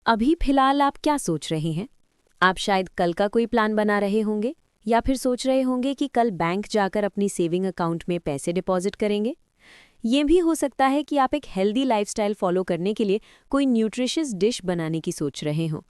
अभी फिलहाल आप क्या सोच रहे हैं? आप शायद कल का कोई प्लान बना रहे होंगे या फिर सोच रहे होंगे कि कल बैंक जाकर अपनी सेविंग अकाउंट में पैसे डिपॉजिट करेंगे। ये भी हो सकता है कि आप एक हेल्दी लाइफस्टाइल फॉलो करने के लिए कोई न्यूट्रिशियस डिश बनाने की सोच रहे हों।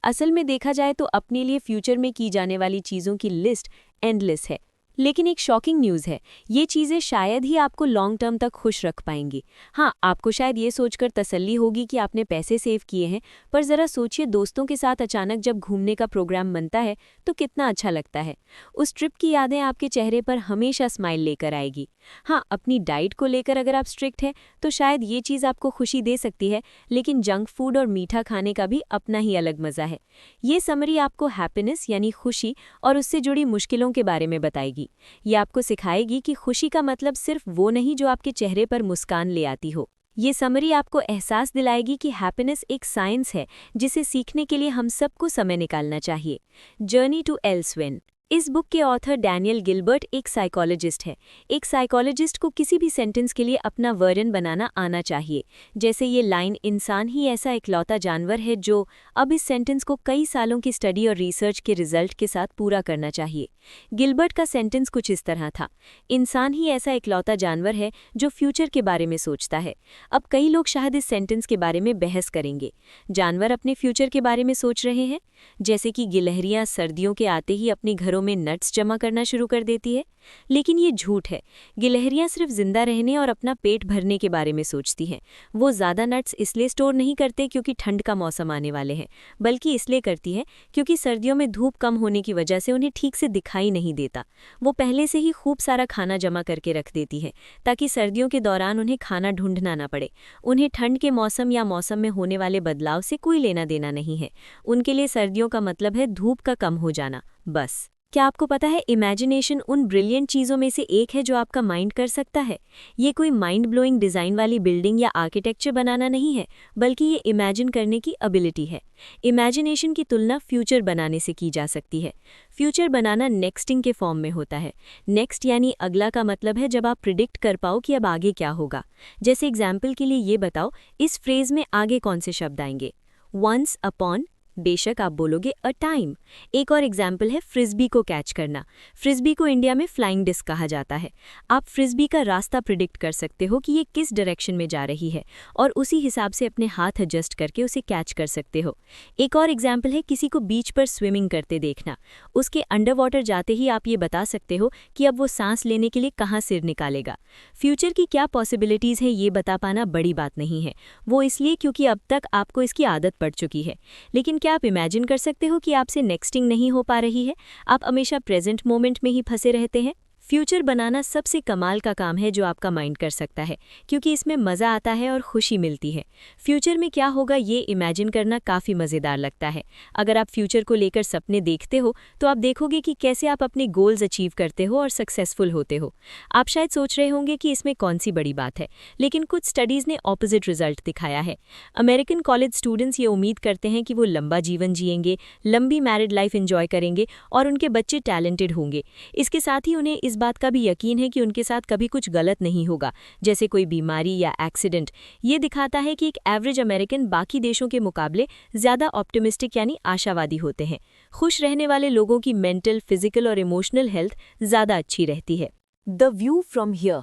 असल में देखा जाए तो अपने लिए फ्यूचर में की जाने वाली चीज़ों की लिस्ट एंडलेस है। लेकिन एक शॉकिंग न्यूज़ है, ये चीज़ें शायद ही आपको लॉन्ग टर्म तक खुश रख पाएंगी। हाँ, आपको शायद ये सोचकर तसल्ली होगी कि आपने पैसे सेव किए हैं, पर ज़रा सोचिए दोस्तों के साथ अचानक जब घूमने का प्रोग्राम बनता है तो कितना अच्छा लगता है। उस ट्रिप की यादें आपके चेहरे पर हमेशा स्माइल लेकर आएगी। हाँ, अपनी डाइट को लेकर अगर आप स्ट्रिक्ट हैं तो शायद ये चीज़ आपको खुशी दे सकती है, लेकिन जंक फूड और मीठा खाने का भी अपना ही अलग मज़ा है। ये समरी आपको हैप्पीनेस यानी खुशी और उससे जुड़ी मुश्किलों के बारे में बताएगी। ये आपको सिखाएगी कि खुशी का मतलब सिर्फ वो नहीं जो आपके चेहरे पर मुस्कान ले आती हो। ये समरी आपको एहसास दिलाएगी कि हैप्पीनेस एक साइंस है जिसे सीखने के लिए हम सबको समय निकालना चाहिए। Journey to elsewhere. इस बुक के ऑथर डैनियल गिलबर्ट एक साइकोलॉजिस्ट है। एक साइकोलॉजिस्ट को किसी भी सेंटेंस के लिए अपना वर्णन बनाना आना चाहिए। जैसे ये लाइन, इंसान ही ऐसा इकलौता जानवर है जो। अब इस सेंटेंस को कई सालों की स्टडी और रिसर्च के रिजल्ट के साथ पूरा करना चाहिए। गिलबर्ट का सेंटेंस कुछ इस तरह था, इंसान ही ऐसा इकलौता जानवर है जो फ्यूचर के बारे में सोचता है। अब कई लोग शायद इस सेंटेंस के बारे में बहस करेंगे। जानवर अपने फ्यूचर के बारे में सोच रहे हैं, जैसे कि गिलहरियां सर्दियों के आते ही अपने घरों में नट्स जमा करना शुरू कर देती है। लेकिन ये झूठ है। गिलहरियां सिर्फ जिंदा रहने और अपना पेट भरने के बारे में सोचती हैं। वो ज़्यादा नट्स इसलिए स्टोर नहीं करते क्योंकि ठंड का मौसम आने वाले हैं, बल्कि इसलिए करती हैं क्योंकि सर्दियों में धूप कम होने की वजह से उन्हें ठीक से दिखाई नहीं देता। वो पहले से ही खूब सारा खाना जमा करके रख देती हैं ताकि सर्दियों के दौरान उन्हें खाना ढूंढना ना पड़े। उन्हें ठंड के मौसम या मौसम में होने वाले बदलाव से कोई लेना देना नहीं है। उनके लिए सर्दियों का मतलब है धूप का कम हो जाना, बस। क्या आपको पता है, इमेजिनेशन उन ब्रिलियंट चीज़ों में से एक है जो आपका माइंड कर सकता है। ये कोई माइंड ब्लोइंग डिज़ाइन वाली बिल्डिंग या आर्किटेक्चर बनाना नहीं है, बल्कि ये इमेजिन करने की एबिलिटी है। इमेजिनेशन की तुलना फ्यूचर बनाने से की जा सकती है। फ्यूचर बनाना नेक्स्टिंग के फॉर्म में होता है। नेक्स्ट यानी अगला का मतलब है जब आप प्रिडिक्ट कर पाओ कि अब आगे क्या होगा। जैसे एग्जाम्पल के लिए ये बताओ, इस फ्रेज में आगे कौन से शब्द आएंगे? वंस अपॉन, बेशक आप बोलोगे अ टाइम। एक और एग्जाम्पल है फ्रिस्बी को कैच करना। फ्रिस्बी को इंडिया में फ्लाइंग डिस्क कहा जाता है। आप फ्रिस्बी का रास्ता प्रिडिक्ट कर सकते हो कि ये किस डायरेक्शन में जा रही है और उसी हिसाब से अपने हाथ एडजस्ट करके उसे कैच कर सकते हो। एक और एग्जाम्पल है किसी को बीच पर स्विमिंग करते देखना। उसके अंडर वाटर जाते ही आप ये बता सकते हो कि अब वो सांस लेने के लिए कहाँ सिर निकालेगा। फ्यूचर की क्या पॉसिबिलिटीज़ हैं ये बता पाना बड़ी बात नहीं है, वो इसलिए क्योंकि अब तक आपको इसकी आदत पड़ चुकी है। लेकिन क्या आप इमेजिन कर सकते हो कि आपसे नेक्स्टिंग नहीं हो पा रही है? आप हमेशा प्रेजेंट मोमेंट में ही फंसे रहते हैं। फ्यूचर बनाना सबसे कमाल का काम है जो आपका माइंड कर सकता है, क्योंकि इसमें मज़ा आता है और खुशी मिलती है। फ्यूचर में क्या होगा ये इमेजिन करना काफ़ी मज़ेदार लगता है। अगर आप फ्यूचर को लेकर सपने देखते हो तो आप देखोगे कि कैसे आप अपने गोल्स अचीव करते हो और सक्सेसफुल होते हो। आप शायद सोच रहे होंगे कि इसमें कौन सी बड़ी बात है, लेकिन कुछ स्टडीज़ ने ऑपोजिट रिजल्ट दिखाया है। अमेरिकन कॉलेज स्टूडेंट्स ये उम्मीद करते हैं कि वो लंबा जीवन जिएंगे, लंबी मैरिड लाइफ एंजॉय करेंगे और उनके बच्चे टैलेंटेड होंगे। इसके साथ ही उन्हें इस बात का भी यकीन है कि उनके साथ कभी कुछ गलत नहीं होगा, जैसे कोई बीमारी या एक्सीडेंट। ये दिखाता है कि एक एवरेज अमेरिकन बाकी देशों के मुकाबले ज़्यादा ऑप्टिमिस्टिक यानी आशावादी होते हैं। खुश रहने वाले लोगों की मेंटल, फिजिकल और इमोशनल हेल्थ ज़्यादा अच्छी रहती है। The view from here.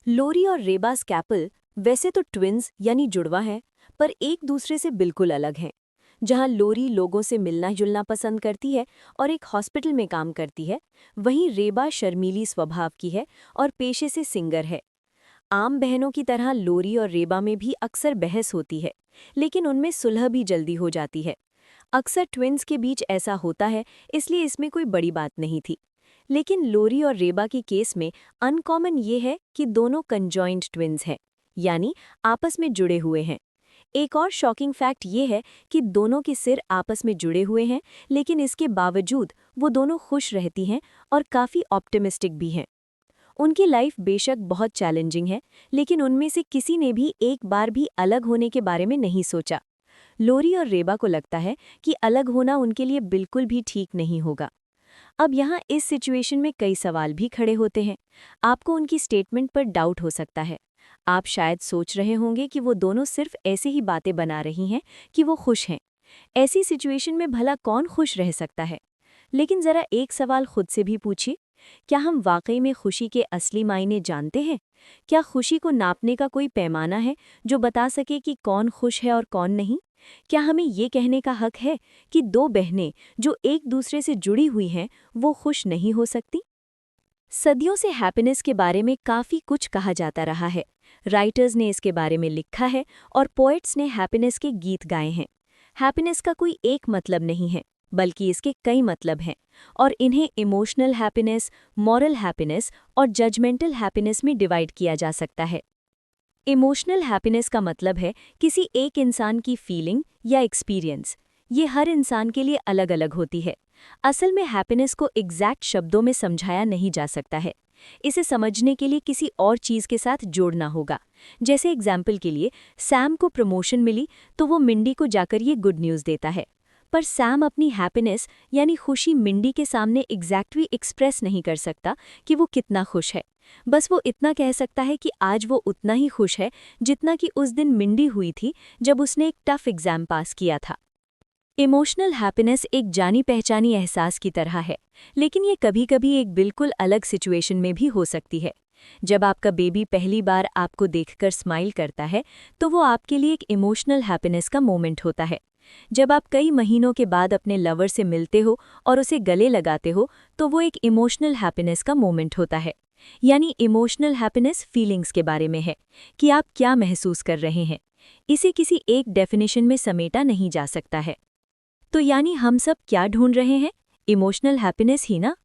Lori और रेबा स्कैपल वैसे तो ट्विन्स यानी जुड़वा हैं, पर एक दूसरे से बिल्कुल अलग हैं। जहां लोरी लोगों से मिलना जुलना पसंद करती है और एक हॉस्पिटल में काम करती है, वहीं रेबा शर्मीली स्वभाव की है और पेशे से सिंगर है। आम बहनों की तरह लोरी और रेबा में भी अक्सर बहस होती है, लेकिन उनमें सुलह भी जल्दी हो जाती है। अक्सर ट्विन्स के बीच ऐसा होता है, इसलिए इसमें कोई बड़ी बात नहीं थी। लेकिन लोरी और रेबा की केस में अनकॉमन ये है कि दोनों कंजॉइंट ट्विन्स हैं, यानी आपस में जुड़े हुए हैं। एक और शॉकिंग फैक्ट ये है कि दोनों के सिर आपस में जुड़े हुए हैं, लेकिन इसके बावजूद वो दोनों खुश रहती हैं और काफ़ी ऑप्टिमिस्टिक भी हैं। उनकी लाइफ बेशक बहुत चैलेंजिंग है, लेकिन उनमें से किसी ने भी एक बार भी अलग होने के बारे में नहीं सोचा। लोरी और रेबा को लगता है कि अलग होना उनके लिए बिल्कुल भी ठीक नहीं होगा। अब यहाँ इस सिचुएशन में कई सवाल भी खड़े होते हैं। आपको उनकी स्टेटमेंट पर डाउट हो सकता है। आप शायद सोच रहे होंगे कि वो दोनों सिर्फ ऐसे ही बातें बना रही हैं कि वो खुश हैं। ऐसी सिचुएशन में भला कौन खुश रह सकता है? लेकिन ज़रा एक सवाल खुद से भी पूछिए, क्या हम वाकई में खुशी के असली मायने जानते हैं? क्या खुशी को नापने का कोई पैमाना है जो बता सके कि कौन खुश है और कौन नहीं? क्या हमें ये कहने का हक है कि दो बहनें जो एक दूसरे से जुड़ी हुई हैं वो खुश नहीं हो सकती? सदियों से हैप्पीनेस के बारे में काफ़ी कुछ कहा जाता रहा है। राइटर्स ने इसके बारे में लिखा है और पोएट्स ने हैप्पीनेस के गीत गाए हैं। हैप्पीनेस का कोई एक मतलब नहीं है, बल्कि इसके कई मतलब हैं और इन्हें इमोशनल हैप्पीनेस, मॉरल हैप्पीनेस और जजमेंटल हैप्पीनेस में डिवाइड किया जा सकता है। इमोशनल हैप्पीनेस का मतलब है किसी एक इंसान की फीलिंग या एक्सपीरियंस। ये हर इंसान के लिए अलग अलग होती है। असल में हैप्पीनेस को एग्जैक्ट शब्दों में समझाया नहीं जा सकता है। इसे समझने के लिए किसी और चीज़ के साथ जोड़ना होगा। जैसे एग्जाम्पल के लिए, सैम को प्रमोशन मिली तो वो मिंडी को जाकर ये गुड न्यूज़ देता है। पर सैम अपनी हैप्पीनेस यानी खुशी मिंडी के सामने एग्जैक्टली एक्सप्रेस नहीं कर सकता कि वो कितना खुश है। बस वो इतना कह सकता है कि आज वो उतना ही खुश है जितना कि उस दिन मिंडी हुई थी जब उसने एक टफ एग्जाम पास किया था। इमोशनल हैप्पीनेस एक जानी पहचानी एहसास की तरह है, लेकिन ये कभी-कभी एक बिल्कुल अलग सिचुएशन में भी हो सकती है। जब आपका बेबी पहली बार आपको देखकर स्माइल करता है, तो वो आपके लिए एक इमोशनल हैप्पीनेस का मोमेंट होता है। जब आप कई महीनों के बाद अपने लवर से मिलते हो और उसे गले लगाते हो, तो वो एक इमोशनल हैप्पीनेस का मोमेंट होता है। यानी इमोशनल हैप्पीनेस फीलिंग्स के बारे में है कि आप क्या महसूस कर रहे हैं। इसे किसी एक डेफिनेशन में समेटा नहीं जा सकता है। तो यानी हम सब क्या ढूंढ रहे हैं? इमोशनल हैप्पीनेस ही ना?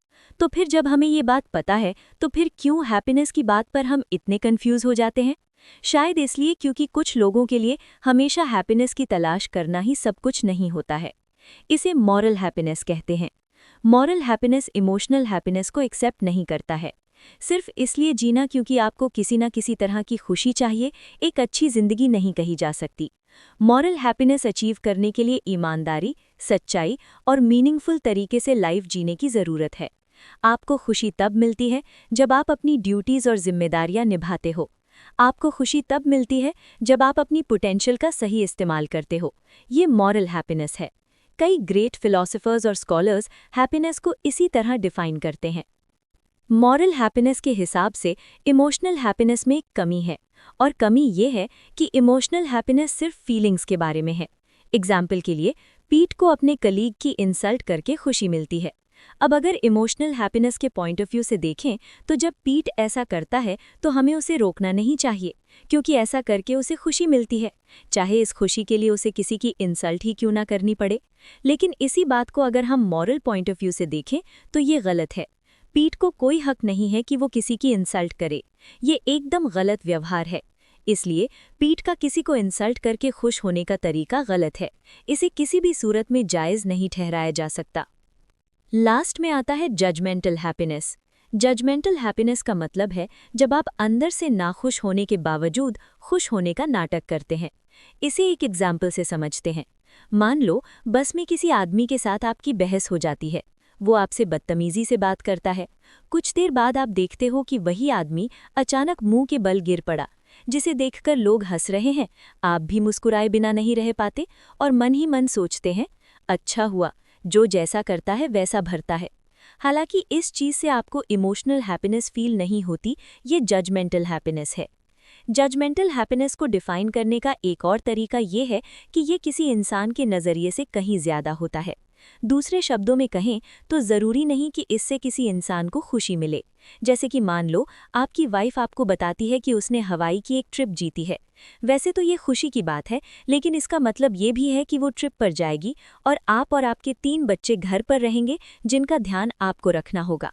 तो फिर जब हमें ये बात पता है, तो फिर क्यों हैप्पीनेस की बात पर हम इतने कंफ्यूज हो जाते हैं? शायद इसलिए क्योंकि कुछ लोगों के लिए हमेशा हैप्पीनेस की तलाश करना ही सब कुछ नहीं होता है। इसे मॉरल हैप्पीनेस कहते हैं। मॉरल हैप्पीनेस इमोशनल हैप्पीनेस को एक्सेप्ट नहीं करता है। सिर्फ इसलिए जीना क्योंकि आपको किसी न किसी तरह की खुशी चाहिए, एक अच्छी जिंदगी नहीं कही जा सकती। मॉरल हैप्पीनेस अचीव करने के लिए ईमानदारी, सच्चाई और मीनिंगफुल तरीके से लाइफ जीने की ज़रूरत है। आपको खुशी तब मिलती है जब आप अपनी ड्यूटीज़ और जिम्मेदारियां निभाते हो। आपको खुशी तब मिलती है जब आप अपनी पोटेंशियल का सही इस्तेमाल करते हो। ये मॉरल हैप्पीनेस है। कई ग्रेट फिलोसोफर्स और स्कॉलर्स हैप्पीनेस को इसी तरह डिफाइन करते हैं। मॉरल हैप्पीनेस के हिसाब से इमोशनल हैप्पीनेस में एक कमी है, और कमी ये है कि इमोशनल हैप्पीनेस सिर्फ फीलिंग्स के बारे में है। एग्जाम्पल के लिए, पीट को अपने कलीग की इंसल्ट करके खुशी मिलती है। अब अगर इमोशनल हैप्पीनेस के पॉइंट ऑफ व्यू से देखें, तो जब पीट ऐसा करता है तो हमें उसे रोकना नहीं चाहिए, क्योंकि ऐसा करके उसे खुशी मिलती है, चाहे इस खुशी के लिए उसे किसी की इंसल्ट ही क्यों ना करनी पड़े। लेकिन इसी बात को अगर हम मॉरल पॉइंट ऑफ व्यू से देखें तो ये गलत है। पीट को कोई हक नहीं है कि वो किसी की इंसल्ट करे। ये एकदम गलत व्यवहार है। इसलिए पीट का किसी को इंसल्ट करके खुश होने का तरीका गलत है। इसे किसी भी सूरत में जायज़ नहीं ठहराया जा सकता। लास्ट में आता है जजमेंटल हैप्पीनेस। जजमेंटल हैप्पीनेस का मतलब है जब आप अंदर से नाखुश होने के बावजूद खुश होने का नाटक करते हैं। इसे एक एग्जाम्पल से समझते हैं। मान लो बस में किसी आदमी के साथ आपकी बहस हो जाती है। वो आपसे बदतमीजी से बात करता है। कुछ देर बाद आप देखते हो कि वही आदमी अचानक मुंह के बल गिर पड़ा, जिसे देखकर लोग हंस रहे हैं। आप भी मुस्कुराए बिना नहीं रह पाते और मन ही मन सोचते हैं, अच्छा हुआ, जो जैसा करता है वैसा भरता है। हालांकि इस चीज़ से आपको इमोशनल हैप्पीनेस फील नहीं होती, ये जजमेंटल हैप्पीनेस है। जजमेंटल हैप्पीनेस को डिफाइन करने का एक और तरीका ये है कि ये किसी इंसान के नज़रिए से कहीं ज़्यादा होता है। दूसरे शब्दों में कहें तो ज़रूरी नहीं कि इससे किसी इंसान को खुशी मिले। जैसे कि मान लो आपकी वाइफ आपको बताती है कि उसने हवाई की एक ट्रिप जीती है। वैसे तो ये खुशी की बात है, लेकिन इसका मतलब ये भी है कि वो ट्रिप पर जाएगी और आपके 3 बच्चे घर पर रहेंगे जिनका ध्यान आपको रखना होगा।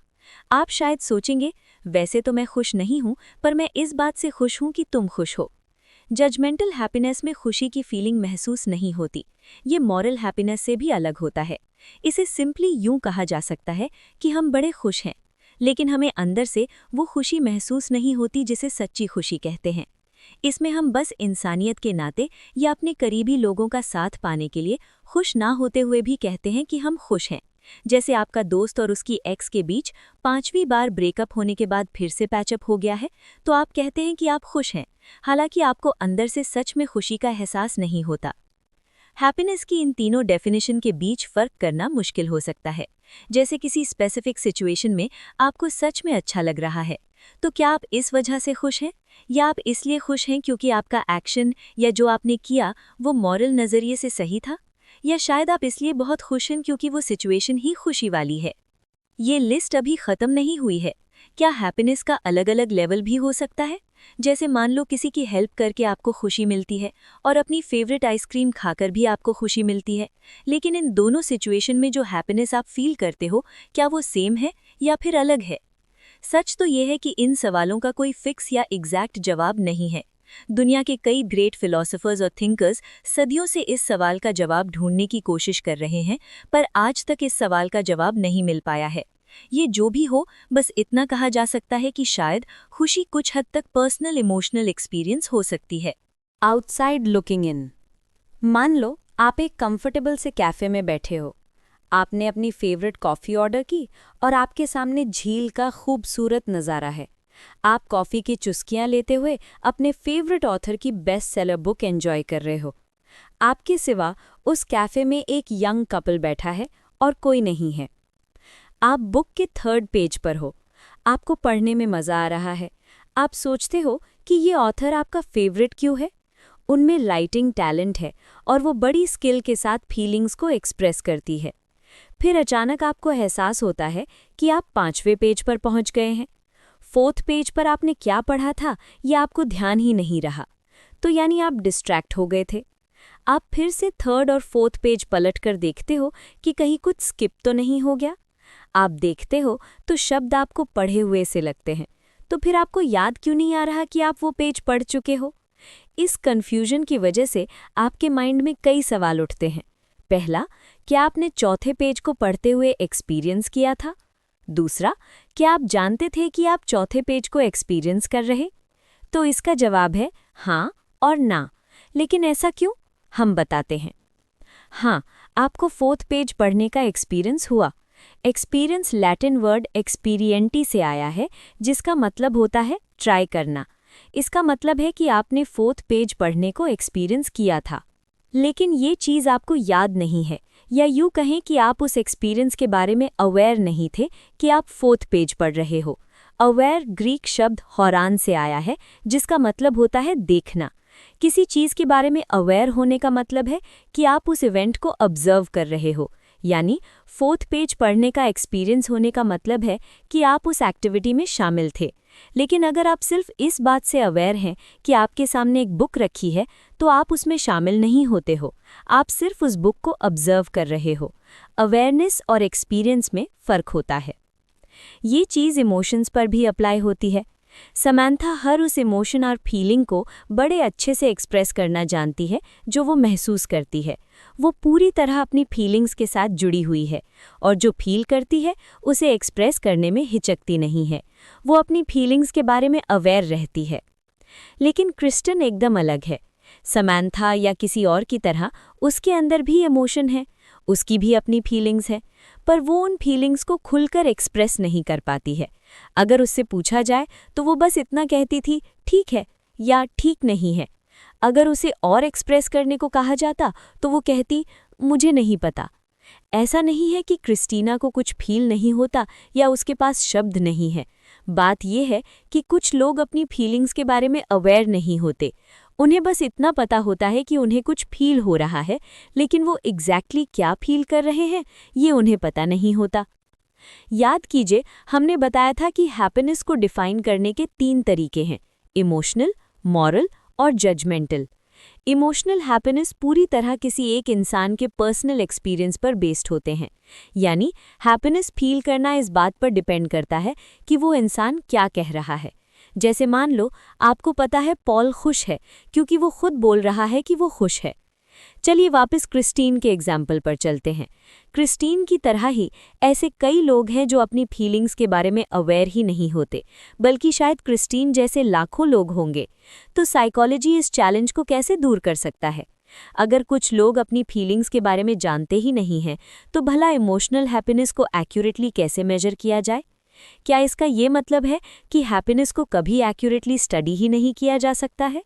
आप शायद सोचेंगे, वैसे तो मैं खुश नहीं हूँ, पर मैं इस बात से खुश हूँ कि तुम खुश हो। जजमेंटल हैप्पीनेस में खुशी की फीलिंग महसूस नहीं होती। ये मॉरल हैप्पीनेस से भी अलग होता है। इसे सिंपली यूं कहा जा सकता है कि हम बड़े खुश हैं, लेकिन हमें अंदर से वो खुशी महसूस नहीं होती जिसे सच्ची खुशी कहते हैं। इसमें हम बस इंसानियत के नाते या अपने करीबी लोगों का साथ पाने के लिए खुश ना होते हुए भी कहते हैं कि हम खुश हैं, जैसे आपका दोस्त और उसकी एक्स के बीच 5वीं बार ब्रेकअप होने के बाद फिर से पैचअप हो गया है, तो आप कहते हैं कि आप खुश हैं, हालांकि आपको अंदर से सच में खुशी का एहसास नहीं होता। हैप्पीनेस की इन तीनों डेफिनेशन के बीच फ़र्क करना मुश्किल हो सकता है। जैसे किसी स्पेसिफिक सिचुएशन में आपको सच में अच्छा लग रहा है, तो क्या आप इस वजह से खुश हैं, या आप इसलिए खुश हैं क्योंकि आपका एक्शन या जो आपने किया वो मॉरल नज़रिए से सही था, या शायद आप इसलिए बहुत खुश हैं क्योंकि वो सिचुएशन ही खुशी वाली है। ये लिस्ट अभी ख़त्म नहीं हुई है। क्या हैप्पीनेस का अलग अलग लेवल भी हो सकता है? जैसे मान लो किसी की हेल्प करके आपको खुशी मिलती है और अपनी फेवरेट आइसक्रीम खाकर भी आपको खुशी मिलती है, लेकिन इन दोनों सिचुएशन में जो हैप्पीनेस आप फील करते हो, क्या वो सेम है या फिर अलग है? सच तो ये है कि इन सवालों का कोई फिक्स या एग्जैक्ट जवाब नहीं है। दुनिया के कई ग्रेट फिलोसोफर्स और थिंकर्स सदियों से इस सवाल का जवाब ढूंढने की कोशिश कर रहे हैं, पर आज तक इस सवाल का जवाब नहीं मिल पाया है। ये जो भी हो, बस इतना कहा जा सकता है कि शायद खुशी कुछ हद तक पर्सनल इमोशनल एक्सपीरियंस हो सकती है। Outside looking in. मान लो आप एक कंफर्टेबल से कैफ़े में बैठे हो। आपने अपनी फेवरेट कॉफ़ी ऑर्डर की और आपके सामने झील का खूबसूरत नज़ारा है। आप कॉफ़ी की चुस्कियां लेते हुए अपने फेवरेट ऑथर की बेस्ट सेलर बुक एंजॉय कर रहे हो। आपके सिवा उस कैफ़े में एक यंग कपल बैठा है और कोई नहीं है। आप बुक के 3rd पेज पर हो। आपको पढ़ने में मज़ा आ रहा है। आप सोचते हो कि ये ऑथर आपका फेवरेट क्यों है। उनमें राइटिंग टैलेंट है और वो बड़ी स्किल के साथ फीलिंग्स को एक्सप्रेस करती है। फिर अचानक आपको एहसास होता है कि आप 5वें पेज पर पहुंच गए हैं। 4th पेज पर आपने क्या पढ़ा था ये आपको ध्यान ही नहीं रहा, तो यानी आप डिस्ट्रैक्ट हो गए थे। आप फिर से 3rd और 4th पेज पलट कर देखते हो कि कहीं कुछ स्किप तो नहीं हो गया। आप देखते हो तो शब्द आपको पढ़े हुए से लगते हैं, तो फिर आपको याद क्यों नहीं आ रहा कि आप वो पेज पढ़ चुके हो? इस कन्फ्यूजन की वजह से आपके माइंड में कई सवाल उठते हैं। पहला, क्या आपने 4थे पेज को पढ़ते हुए एक्सपीरियंस किया था? दूसरा, क्या आप जानते थे कि आप 4थे पेज को एक्सपीरियंस कर रहे? तो इसका जवाब है हाँ और ना। लेकिन ऐसा क्यों? हम बताते हैं। हाँ, आपको 4th पेज पढ़ने का एक्सपीरियंस हुआ। एक्सपीरियंस लैटिन वर्ड एक्सपीरियंटी से आया है, जिसका मतलब होता है ट्राई करना। इसका मतलब है कि आपने 4th पेज पढ़ने को एक्सपीरियंस किया था, लेकिन ये चीज़ आपको याद नहीं है, या यूँ कहें कि आप उस एक्सपीरियंस के बारे में अवेयर नहीं थे कि आप 4th पेज पढ़ रहे हो। अवेयर ग्रीक शब्द हौरान से आया है, जिसका मतलब होता है देखना। किसी चीज़ के बारे में अवेयर होने का मतलब है कि आप उस इवेंट को ऑब्जर्व कर रहे हो, यानी 4th पेज पढ़ने का एक्सपीरियंस होने का मतलब है कि आप उस एक्टिविटी में शामिल थे। लेकिन अगर आप सिर्फ इस बात से अवेयर हैं कि आपके सामने एक बुक रखी है, तो आप उसमें शामिल नहीं होते हो, आप सिर्फ उस बुक को ऑब्जर्व कर रहे हो। अवेयरनेस और एक्सपीरियंस में फ़र्क होता है। ये चीज़ इमोशंस पर भी अप्लाई होती है। समंथा हर उस इमोशन और फीलिंग को बड़े अच्छे से एक्सप्रेस करना जानती है जो वो महसूस करती है। वो पूरी तरह अपनी फीलिंग्स के साथ जुड़ी हुई है और जो फील करती है उसे एक्सप्रेस करने में हिचकती नहीं है। वो अपनी फीलिंग्स के बारे में अवेयर रहती है। लेकिन क्रिस्टन एकदम अलग है। समंथा या किसी और की तरह उसके अंदर भी इमोशन है, उसकी भी अपनी फीलिंग्स है, पर वो उन फीलिंग्स को खुलकर एक्सप्रेस नहीं कर पाती है। अगर उससे पूछा जाए तो वो बस इतना कहती थी ठीक है या ठीक नहीं है। अगर उसे और एक्सप्रेस करने को कहा जाता तो वो कहती मुझे नहीं पता। ऐसा नहीं है कि क्रिस्टीना को कुछ फील नहीं होता या उसके पास शब्द नहीं है। बात यह है कि कुछ लोग अपनी फीलिंग्स के बारे में अवेयर नहीं होते। उन्हें बस इतना पता होता है कि उन्हें कुछ फील हो रहा है, लेकिन वो एग्जैक्टली क्या फील कर रहे हैं ये उन्हें पता नहीं होता। याद कीजिए, हमने बताया था कि हैप्पीनेस को डिफाइन करने के 3 तरीके हैं: इमोशनल, मॉरल और जजमेंटल। इमोशनल हैप्पीनेस पूरी तरह किसी एक इंसान के पर्सनल एक्सपीरियंस पर बेस्ड होते हैं, यानी हैप्पीनेस फील करना इस बात पर डिपेंड करता है कि वो इंसान क्या कह रहा है। जैसे मान लो आपको पता है पॉल खुश है क्योंकि वो खुद बोल रहा है कि वो खुश है। चलिए वापस क्रिस्टीन के एग्जाम्पल पर चलते हैं। क्रिस्टीन की तरह ही ऐसे कई लोग हैं जो अपनी फीलिंग्स के बारे में अवेयर ही नहीं होते, बल्कि शायद क्रिस्टीन जैसे लाखों लोग होंगे। तो साइकोलॉजी इस चैलेंज को कैसे दूर कर सकता है? अगर कुछ लोग अपनी फीलिंग्स के बारे में जानते ही नहीं हैं, तो भला इमोशनल हैप्पीनेस को एक्यूरेटली कैसे मेजर किया जाए? क्या इसका ये मतलब है कि हैप्पीनेस को कभी एक्यूरेटली स्टडी ही नहीं किया जा सकता है?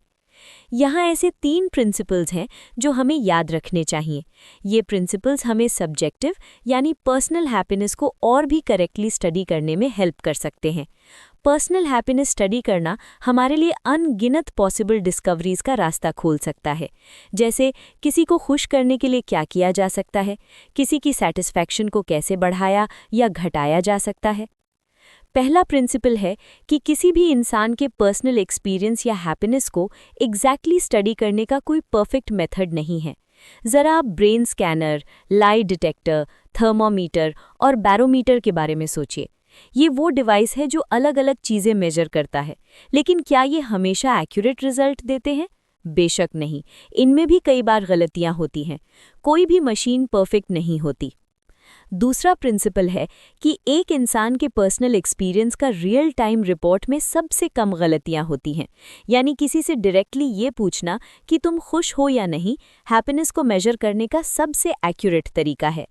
यहाँ ऐसे 3 प्रिंसिपल्स हैं जो हमें याद रखने चाहिए। ये प्रिंसिपल्स हमें सब्जेक्टिव यानी पर्सनल हैप्पीनेस को और भी करेक्टली स्टडी करने में हेल्प कर सकते हैं। पर्सनल हैप्पीनेस स्टडी करना हमारे लिए अनगिनत पॉसिबल डिस्कवरीज का रास्ता खोल सकता है। जैसे किसी को खुश करने के लिए क्या किया जा सकता है, किसी की सेटिस्फैक्शन को कैसे बढ़ाया या घटाया जा सकता है। पहला प्रिंसिपल है कि किसी भी इंसान के पर्सनल एक्सपीरियंस या हैप्पीनेस को एग्जैक्टली स्टडी करने का कोई परफेक्ट मेथड नहीं है। ज़रा आप brain scanner, lie detector, thermometer और बैरोमीटर के बारे में सोचिए। ये वो डिवाइस है जो अलग अलग चीज़ें मेजर करता है, लेकिन क्या ये हमेशा एक्यूरेट रिजल्ट देते हैं? बेशक नहीं, इनमें भी कई बार गलतियां होती हैं। कोई भी मशीन परफेक्ट नहीं होती। दूसरा प्रिंसिपल है कि एक इंसान के पर्सनल एक्सपीरियंस का रियल टाइम रिपोर्ट में सबसे कम गलतियां होती हैं। यानी किसी से डायरेक्टली ये पूछना कि तुम खुश हो या नहीं, हैप्पीनेस को मेजर करने का सबसे एक्यूरेट तरीका है।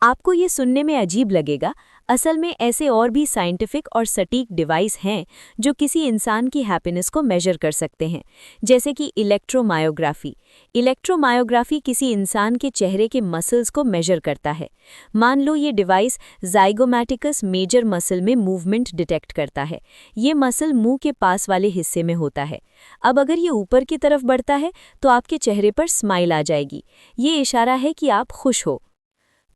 आपको ये सुनने में अजीब लगेगा, असल में ऐसे और भी साइंटिफिक और सटीक डिवाइस हैं जो किसी इंसान की हैप्पीनेस को मेजर कर सकते हैं, जैसे कि इलेक्ट्रोमायोग्राफी। इलेक्ट्रोमायोग्राफी किसी इंसान के चेहरे के मसल्स को मेजर करता है। मान लो ये डिवाइस ज़ाइगोमैटिकस मेजर मसल में मूवमेंट डिटेक्ट करता है। ये मसल मुंह के पास वाले हिस्से में होता है। अब अगर ये ऊपर की तरफ बढ़ता है तो आपके चेहरे पर स्माइल आ जाएगी। ये इशारा है कि आप खुश हो।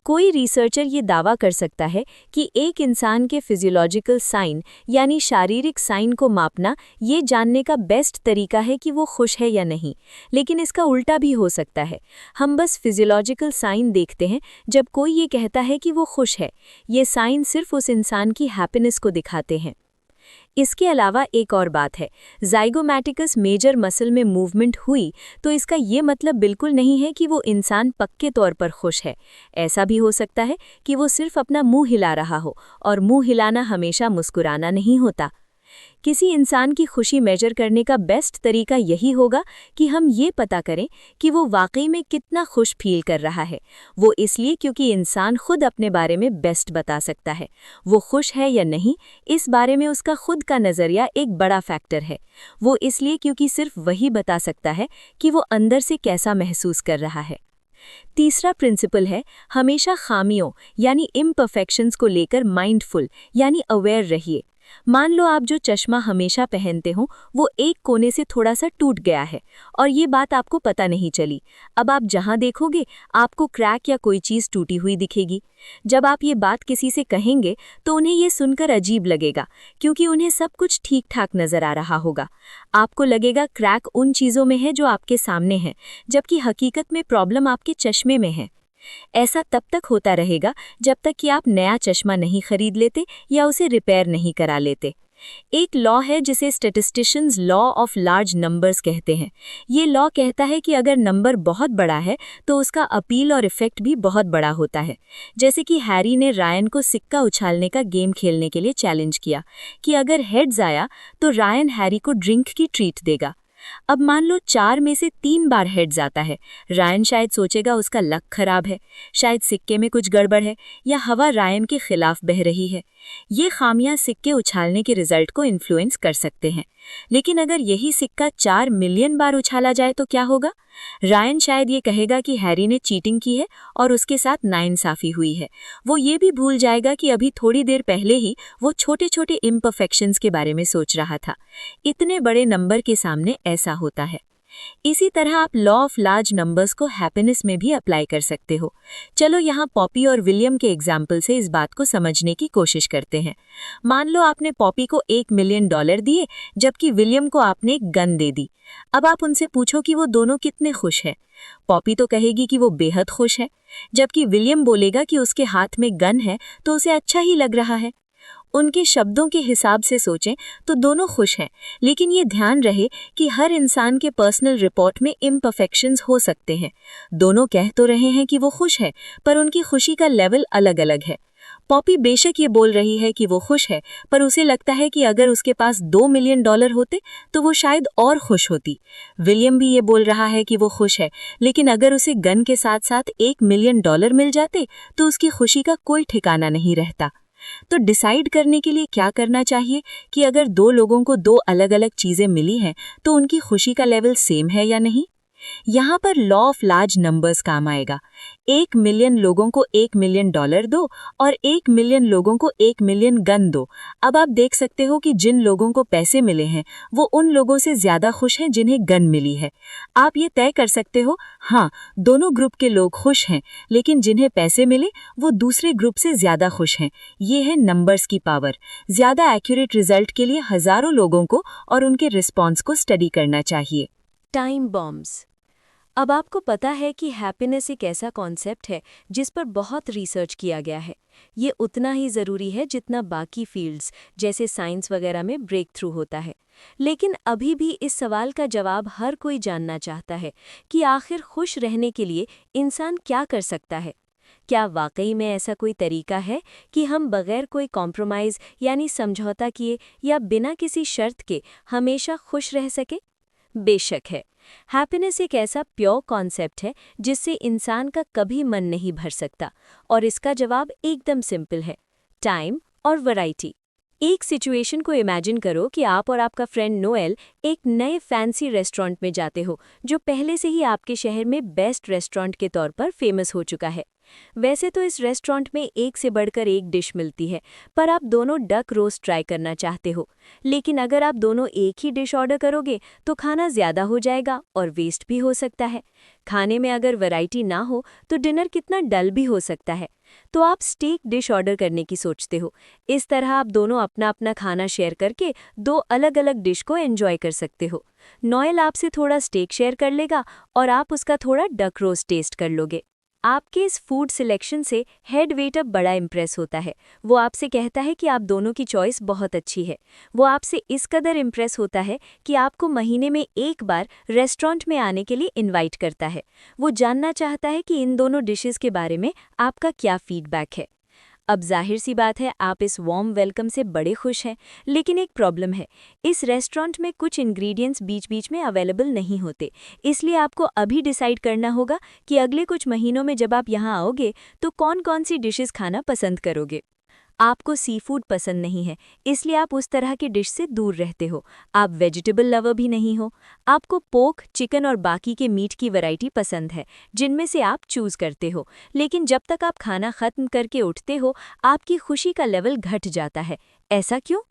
कोई रिसर्चर ये दावा कर सकता है कि एक इंसान के फिजियोलॉजिकल साइन यानी शारीरिक साइन को मापना ये जानने का बेस्ट तरीका है कि वो खुश है या नहीं, लेकिन इसका उल्टा भी हो सकता है। हम बस फिजियोलॉजिकल साइन देखते हैं जब कोई ये कहता है कि वो खुश है। ये साइन सिर्फ उस इंसान की हैप्पीनेस को दिखाते हैं। इसके अलावा एक और बात है, ज़ाइगोमैटिकस मेजर मसल में मूवमेंट हुई तो इसका ये मतलब बिल्कुल नहीं है कि वो इंसान पक्के तौर पर खुश है। ऐसा भी हो सकता है कि वो सिर्फ अपना मुंह हिला रहा हो, और मुंह हिलाना हमेशा मुस्कुराना नहीं होता। किसी इंसान की खुशी मेजर करने का बेस्ट तरीका यही होगा कि हम ये पता करें कि वो वाकई में कितना खुश फील कर रहा है। वो इसलिए क्योंकि इंसान खुद अपने बारे में बेस्ट बता सकता है। वो खुश है या नहीं, इस बारे में उसका खुद का नज़रिया एक बड़ा फैक्टर है। वो इसलिए क्योंकि सिर्फ वही बता सकता है कि वो अंदर से कैसा महसूस कर रहा है। तीसरा प्रिंसिपल है, हमेशा खामियों यानी इम्परफेक्शंस को लेकर माइंडफुल यानी अवेयर रहिए। मान लो आप जो चश्मा हमेशा पहनते हो वो एक कोने से थोड़ा सा टूट गया है और ये बात आपको पता नहीं चली। अब आप जहां देखोगे आपको क्रैक या कोई चीज़ टूटी हुई दिखेगी। जब आप ये बात किसी से कहेंगे तो उन्हें ये सुनकर अजीब लगेगा, क्योंकि उन्हें सब कुछ ठीक ठाक नजर आ रहा होगा। आपको लगेगा क्रैक उन चीज़ों में है जो आपके सामने हैं, जबकि हकीकत में प्रॉब्लम आपके चश्मे में है। ऐसा तब तक होता रहेगा जब तक कि आप नया चश्मा नहीं खरीद लेते या उसे रिपेयर नहीं करा लेते। एक लॉ है जिसे statisticians law of large numbers कहते हैं। ये लॉ कहता है कि अगर नंबर बहुत बड़ा है तो उसका अपील और इफेक्ट भी बहुत बड़ा होता है। जैसे कि हैरी ने रायन को सिक्का उछालने का गेम खेलने के लिए चैलेंज किया कि अगर हेड्स आया तो रायन हैरी को ड्रिंक की ट्रीट देगा। अब मान लो 4 में से 3 बार हेड्स आता है। रायन शायद सोचेगा उसका लक खराब है, शायद सिक्के में कुछ गड़बड़ है या हवा रायन के खिलाफ बह रही है। ये खामियां सिक्के उछालने के रिजल्ट को इन्फ्लुएंस कर सकते हैं। लेकिन अगर यही सिक्का 4 मिलियन बार उछाला जाए तो क्या होगा? रायन शायद ये कहेगा कि हैरी ने चीटिंग की है और उसके साथ नाइंसाफी हुई है। वो ये भी भूल जाएगा कि अभी थोड़ी देर पहले ही वो छोटे छोटे इम्परफेक्शंस के बारे में सोच रहा था। इतने बड़े नंबर के सामने ऐसा होता है। इसी तरह आप लॉ ऑफ लार्ज नंबर्स को हैप्पीनेस में भी अप्लाई कर सकते हो। चलो यहाँ पॉपी और विलियम के एग्जाम्पल से इस बात को समझने की कोशिश करते हैं। मान लो आपने पॉपी को $1 मिलियन दिए, जबकि विलियम को आपने एक गन दे दी। अब आप उनसे पूछो कि वो दोनों कितने खुश हैं। पॉपी तो कहेगी कि वो बेहद खुश है, जबकि विलियम बोलेगा कि उसके हाथ में गन है तो उसे अच्छा ही लग रहा है। उनके शब्दों के हिसाब से सोचें तो दोनों खुश हैं, लेकिन ये ध्यान रहे कि हर इंसान के पर्सनल रिपोर्ट में इम्परफेक्शंस हो सकते हैं। दोनों कह तो रहे हैं कि वो खुश है, पर उनकी खुशी का लेवल अलग अलग है। पॉपी बेशक ये बोल रही है कि वो खुश है, पर उसे लगता है कि अगर उसके पास $2 मिलियन होते तो वो शायद और खुश होती। विलियम भी ये बोल रहा है कि वो खुश है, लेकिन अगर उसे गन के साथ साथ $1 मिलियन मिल जाते तो उसकी खुशी का कोई ठिकाना नहीं रहता। तो डिसाइड करने के लिए क्या करना चाहिए कि अगर दो लोगों को दो अलग अलग चीजें मिली हैं तो उनकी खुशी का लेवल सेम है या नहीं। यहाँ पर लॉ ऑफ लार्ज नंबर्स काम आएगा। 1 मिलियन लोगों को $1 मिलियन दो और 1 मिलियन लोगों को 1 मिलियन गन दो। अब आप देख सकते हो कि जिन लोगों को पैसे मिले हैं वो उन लोगों से ज्यादा खुश हैं जिन्हें गन मिली है। आप ये तय कर सकते हो, हाँ, दोनों ग्रुप के लोग खुश हैं, लेकिन जिन्हें पैसे मिले वो दूसरे ग्रुप से ज्यादा खुश हैं। ये है नंबर्स की पावर। ज्यादा एक्यूरेट रिजल्ट के लिए हजारों लोगों को और उनके रिस्पॉन्स को स्टडी करना चाहिए। Time bombs. अब आपको पता है कि हैप्पीनेस एक ऐसा कॉन्सेप्ट है जिस पर बहुत रिसर्च किया गया है। ये उतना ही ज़रूरी है जितना बाकी फील्ड्स जैसे साइंस वगैरह में ब्रेक थ्रू होता है। लेकिन अभी भी इस सवाल का जवाब हर कोई जानना चाहता है कि आखिर खुश रहने के लिए इंसान क्या कर सकता है। क्या वाकई में ऐसा कोई तरीका है कि हम बगैर कोई कॉम्प्रोमाइज़ यानी समझौता किए या बिना किसी शर्त के हमेशा खुश रह सके? बेशक है। हैप्पीनेस एक ऐसा प्योर कॉन्सेप्ट है जिससे इंसान का कभी मन नहीं भर सकता, और इसका जवाब एकदम सिंपल है, टाइम और वैरायटी। एक सिचुएशन को इमेजिन करो कि आप और आपका फ्रेंड नोएल एक नए फैंसी रेस्टोरेंट में जाते हो जो पहले से ही आपके शहर में बेस्ट रेस्टोरेंट के तौर पर फेमस हो चुका है। वैसे तो इस रेस्टोरेंट में एक से बढ़कर एक डिश मिलती है, पर आप दोनों डक रोस्ट ट्राई करना चाहते हो। लेकिन अगर आप दोनों एक ही डिश ऑर्डर करोगे तो खाना ज़्यादा हो जाएगा और वेस्ट भी हो सकता है। खाने में अगर वैरायटी ना हो तो डिनर कितना डल भी हो सकता है। तो आप स्टेक डिश ऑर्डर करने की सोचते हो। इस तरह आप दोनों अपना अपना खाना शेयर करके दो अलग अलग डिश को एंजॉय कर सकते हो। नोएल आपसे थोड़ा स्टेक शेयर कर लेगा और आप उसका थोड़ा डक रोस्ट टेस्ट कर लोगे। आपके इस फूड सिलेक्शन से हेड वेटर बड़ा इम्प्रेस होता है। वो आपसे कहता है कि आप दोनों की चॉइस बहुत अच्छी है। वो आपसे इस कदर इम्प्रेस होता है कि आपको महीने में एक बार रेस्टोरेंट में आने के लिए इनवाइट करता है। वो जानना चाहता है कि इन दोनों डिशेस के बारे में आपका क्या फीडबैक है। अब जाहिर सी बात है आप इस वार्म वेलकम से बड़े खुश हैं, लेकिन एक प्रॉब्लम है। इस रेस्टोरेंट में कुछ इंग्रेडिएंट्स बीच बीच में अवेलेबल नहीं होते, इसलिए आपको अभी डिसाइड करना होगा कि अगले कुछ महीनों में जब आप यहाँ आओगे तो कौन कौन सी डिशेस खाना पसंद करोगे। आपको सी फूड पसंद नहीं है, इसलिए आप उस तरह की डिश से दूर रहते हो। आप वेजिटेबल लवर भी नहीं हो। आपको पोर्क, चिकन और बाकी के मीट की वैरायटी पसंद है, जिनमें से आप चूज करते हो। लेकिन जब तक आप खाना खत्म करके उठते हो, आपकी खुशी का लेवल घट जाता है। ऐसा क्यों?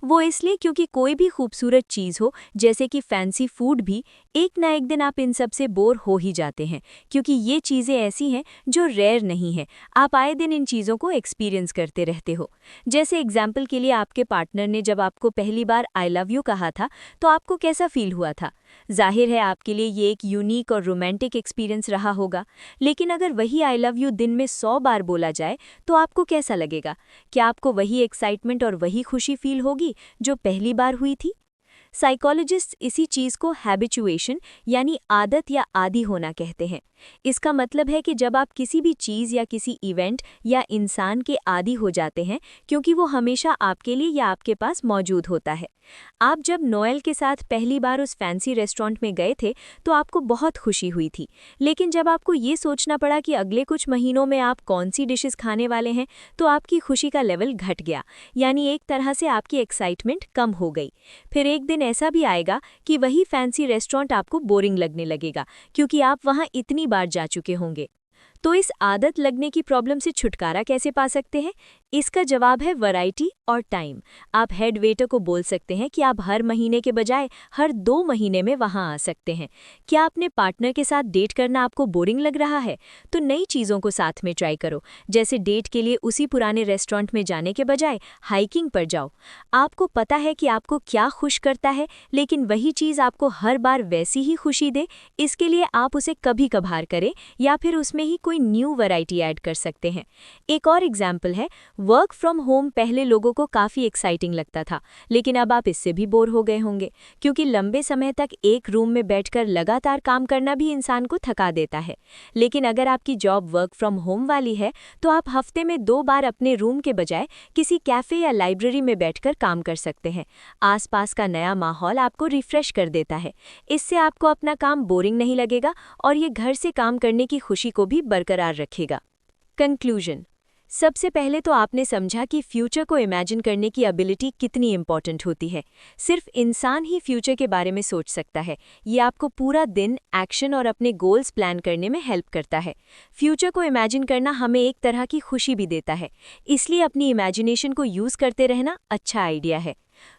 वो इसलिए क्योंकि कोई भी खूबसूरत चीज़ हो, जैसे कि फैंसी फूड भी, एक ना एक दिन आप इन सब से बोर हो ही जाते हैं, क्योंकि ये चीज़ें ऐसी हैं जो रेयर नहीं है। आप आए दिन इन चीज़ों को एक्सपीरियंस करते रहते हो। जैसे एग्जाम्पल के लिए आपके पार्टनर ने जब आपको पहली बार आई लव यू कहा था तो आपको कैसा फील हुआ था? जाहिर है आपके लिए ये एक यूनिक और रोमांटिक एक्सपीरियंस रहा होगा। लेकिन अगर वही आई लव यू दिन में 100 बार बोला जाए तो आपको कैसा लगेगा? क्या आपको वही एक्साइटमेंट और वही खुशी फील होगी जो पहली बार हुई थी? साइकोलॉजिस्ट इसी चीज़ को हैबिचुएशन यानी आदत या आदी होना कहते हैं। इसका मतलब है कि जब आप किसी भी चीज़ या किसी इवेंट या इंसान के आदी हो जाते हैं, क्योंकि वो हमेशा आपके लिए या आपके पास मौजूद होता है। आप जब नोएल के साथ पहली बार उस फैंसी रेस्टोरेंट में गए थे तो आपको बहुत खुशी हुई थी। लेकिन जब आपको ये सोचना पड़ा कि अगले कुछ महीनों में आप कौन सी डिशेस खाने वाले हैं तो आपकी खुशी का लेवल घट गया, यानी एक तरह से आपकी एक्साइटमेंट कम हो गई। फिर एक दिन ऐसा भी आएगा कि वही फैंसी रेस्टोरेंट आपको बोरिंग लगने लगेगा, क्योंकि आप वहाँ इतनी बार जा चुके होंगे। तो इस आदत लगने की प्रॉब्लम से छुटकारा कैसे पा सकते हैं? इसका जवाब है वैरायटी और टाइम। आप हेड वेटर को बोल सकते हैं कि आप हर महीने के बजाय हर 2 महीने में वहां आ सकते हैं। क्या अपने पार्टनर के साथ डेट करना आपको बोरिंग लग रहा है? तो नई चीज़ों को साथ में ट्राई करो। जैसे डेट के लिए उसी पुराने रेस्टोरेंट में जाने के बजाय हाइकिंग पर जाओ। आपको पता है कि आपको क्या खुश करता है, लेकिन वही चीज़ आपको हर बार वैसी ही खुशी दे, इसके लिए आप उसे कभी कभार करें या फिर उसमें ही कोई न्यू वैरायटी ऐड कर सकते हैं। एक और एग्जाम्पल है, वर्क फ्रॉम होम पहले लोगों को काफ़ी एक्साइटिंग लगता था, लेकिन अब आप इससे भी बोर हो गए होंगे, क्योंकि लंबे समय तक एक रूम में बैठकर लगातार काम करना भी इंसान को थका देता है। लेकिन अगर आपकी जॉब वर्क फ्रॉम होम वाली है, तो आप हफ्ते में 2 बार अपने रूम के बजाय किसी कैफ़े या लाइब्रेरी में बैठकर काम कर सकते हैं। आसपास का नया माहौल आपको रिफ्रेश कर देता है। इससे आपको अपना काम बोरिंग नहीं लगेगा और ये घर से काम करने की खुशी को भी बरकरार रखेगा। कंक्लूजन। सबसे पहले तो आपने समझा कि फ्यूचर को इमेजिन करने की एबिलिटी कितनी इंपॉर्टेंट होती है। सिर्फ इंसान ही फ्यूचर के बारे में सोच सकता है। ये आपको पूरा दिन एक्शन और अपने गोल्स प्लान करने में हेल्प करता है। फ्यूचर को इमेजिन करना हमें एक तरह की खुशी भी देता है, इसलिए अपनी इमेजिनेशन को यूज़ करते रहना अच्छा आइडिया है।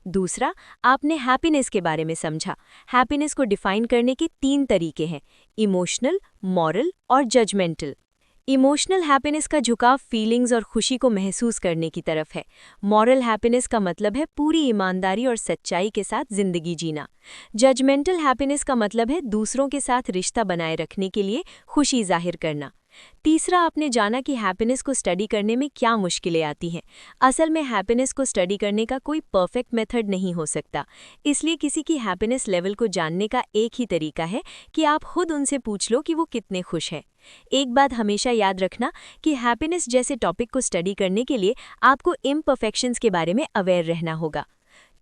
दूसरा, आपने हैप्पीनेस के बारे में समझा। हैप्पीनेस को डिफाइन करने के 3 तरीके हैं: इमोशनल, मॉरल और जजमेंटल। इमोशनल हैप्पीनेस का झुकाव फीलिंग्स और खुशी को महसूस करने की तरफ है। मॉरल हैप्पीनेस का मतलब है पूरी ईमानदारी और सच्चाई के साथ जिंदगी जीना। जजमेंटल हैप्पीनेस का मतलब है दूसरों के साथ रिश्ता बनाए रखने के लिए खुशी जाहिर करना। तीसरा, आपने जाना कि हैप्पीनेस को स्टडी करने में क्या मुश्किलें आती हैं। असल में हैप्पीनेस को स्टडी करने का कोई परफेक्ट मेथड नहीं हो सकता, इसलिए किसी की हैप्पीनेस लेवल को जानने का एक ही तरीका है कि आप खुद उनसे पूछ लो कि वो कितने खुश हैं। एक बात हमेशा याद रखना कि हैप्पीनेस जैसे टॉपिक को स्टडी करने के लिए आपको इम्परफेक्शंस के बारे में अवेयर रहना होगा।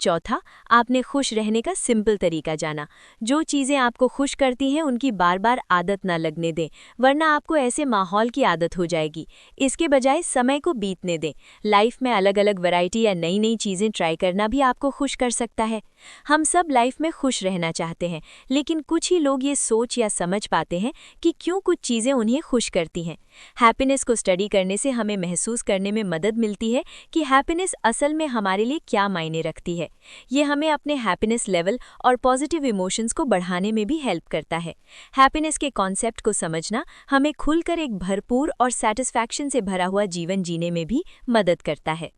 चौथा, आपने खुश रहने का सिंपल तरीका जाना। जो चीज़ें आपको खुश करती हैं उनकी बार बार आदत ना लगने दें, वरना आपको ऐसे माहौल की आदत हो जाएगी। इसके बजाय समय को बीतने दें। लाइफ में अलग अलग वैरायटी या नई नई चीज़ें ट्राई करना भी आपको खुश कर सकता है। हम सब लाइफ में खुश रहना चाहते हैं, लेकिन कुछ ही लोग ये सोच या समझ पाते हैं कि क्यों कुछ चीज़ें उन्हें खुश करती हैं। हैप्पीनेस को स्टडी करने से हमें महसूस करने में मदद मिलती है कि हैप्पीनेस असल में हमारे लिए क्या मायने रखती है। ये हमें अपने हैप्पीनेस लेवल और पॉजिटिव इमोशंस को बढ़ाने में भी हेल्प करता है। हैप्पीनेस के कॉन्सेप्ट को समझना हमें खुलकर एक भरपूर और सैटिस्फैक्शन से भरा हुआ जीवन जीने में भी मदद करता है।